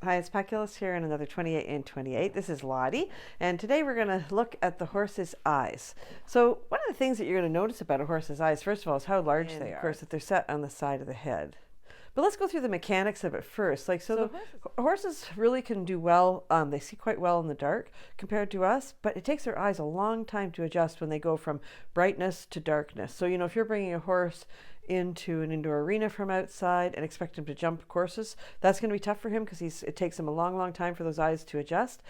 Hi, it's Paculus here in another 28 and 28. This is Lottie, and today we're going to look at the horse's eyes. So one of the things that you're going to notice about a horse's eyes, first of all, is how large they are. Of course, that they're set on the side of the head. But let's go through the mechanics of it first. The horses really can do well. They see quite well in the dark compared to us, but it takes their eyes a long time to adjust when they go from brightness to darkness. So, if you're bringing a horse into an indoor arena from outside and expect him to jump courses, that's going to be tough for him because it takes him a long, long time for those eyes to adjust.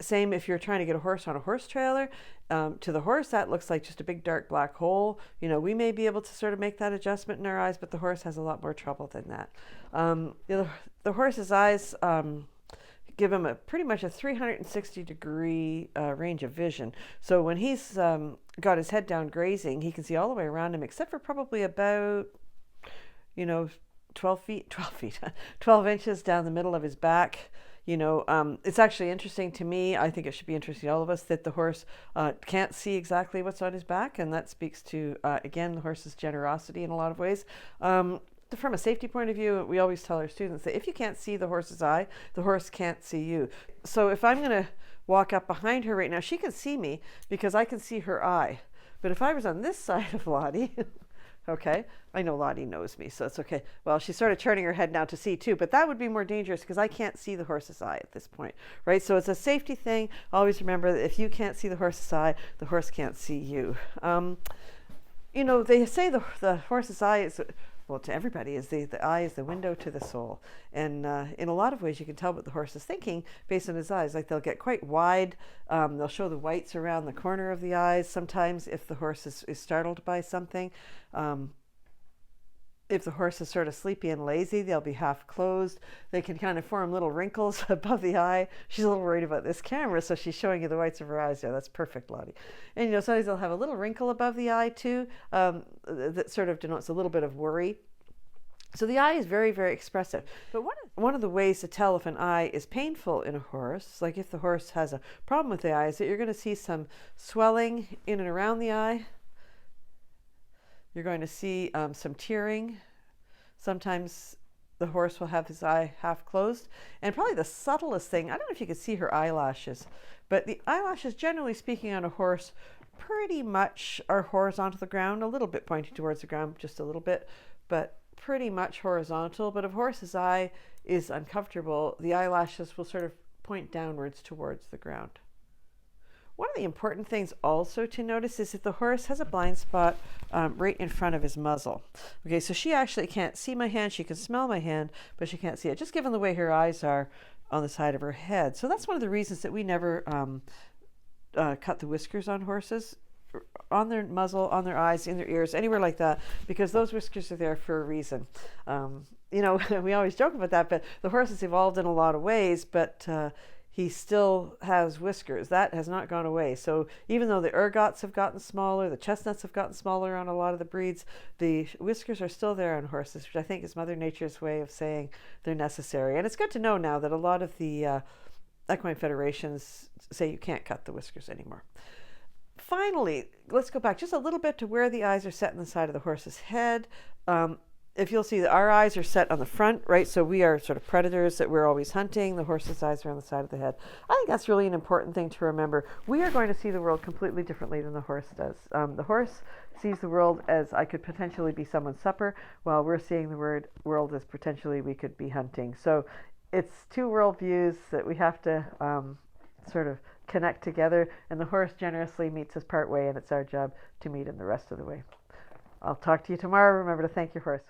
Same if you're trying to get a horse on a horse trailer. To the horse, that looks like just a big dark black hole. We may be able to sort of make that adjustment in our eyes, but the horse has a lot more trouble than that. The horse's eyes give him pretty much a 360-degree range of vision. So when he's got his head down grazing, he can see all the way around him, except for probably about, 12 inches down the middle of his back. It's actually interesting to me. I think it should be interesting to all of us that the horse can't see exactly what's on his back, and that speaks to, again, the horse's generosity in a lot of ways. From a safety point of view, we always tell our students that if you can't see the horse's eye, the horse can't see you. So if I'm going to walk up behind her right now, she can see me because I can see her eye. But if I was on this side of Lottie, okay, I know Lottie knows me, so it's okay. Well, she's sort of turning her head now to see too, but that would be more dangerous because I can't see the horse's eye at this point, right? So it's a safety thing. Always remember that if you can't see the horse's eye, the horse can't see you. They say the horse's eye is, well, to everybody, is the eye is the window to the soul. And in a lot of ways, you can tell what the horse is thinking based on his eyes. Like they'll get quite wide. They'll show the whites around the corner of the eyes sometimes if the horse is startled by something. If the horse is sort of sleepy and lazy, they'll be half closed. They can kind of form little wrinkles above the eye. She's a little worried about this camera, so she's showing you the whites of her eyes there. That's perfect, Lottie. And sometimes they'll have a little wrinkle above the eye too, that sort of denotes a little bit of worry. So the eye is very, very expressive. But one of the ways to tell if an eye is painful in a horse, like if the horse has a problem with the eye, is that you're going to see some swelling in and around the eye. You're going to see some tearing. Sometimes the horse will have his eye half closed. And probably the subtlest thing, I don't know if you can see her eyelashes, but the eyelashes, generally speaking, on a horse pretty much are horizontal to the ground, a little bit pointing towards the ground, just a little bit, but pretty much horizontal. But if a horse's eye is uncomfortable, the eyelashes will sort of point downwards towards the ground. One of the important things also to notice is that the horse has a blind spot right in front of his muzzle. Okay, so she actually can't see my hand. She can smell my hand, but she can't see it, just given the way her eyes are on the side of her head. So that's one of the reasons that we never cut the whiskers on horses, on their muzzle, on their eyes, in their ears, anywhere like that, because those whiskers are there for a reason. We always joke about that, but the horse has evolved in a lot of ways, but he still has whiskers. That has not gone away. So even though the ergots have gotten smaller, the chestnuts have gotten smaller on a lot of the breeds, the whiskers are still there on horses, which I think is Mother Nature's way of saying they're necessary. And it's good to know now that a lot of the equine federations say you can't cut the whiskers anymore. Finally, let's go back just a little bit to where the eyes are set in the side of the horse's head. If you'll see that our eyes are set on the front, right? So we are sort of predators that we're always hunting. The horse's eyes are on the side of the head. I think that's really an important thing to remember. We are going to see the world completely differently than the horse does. The horse sees the world as I could potentially be someone's supper, while we're seeing the world as potentially we could be hunting. So it's two worldviews that we have to sort of connect together, and the horse generously meets us part way, and it's our job to meet him the rest of the way. I'll talk to you tomorrow. Remember to thank your horse.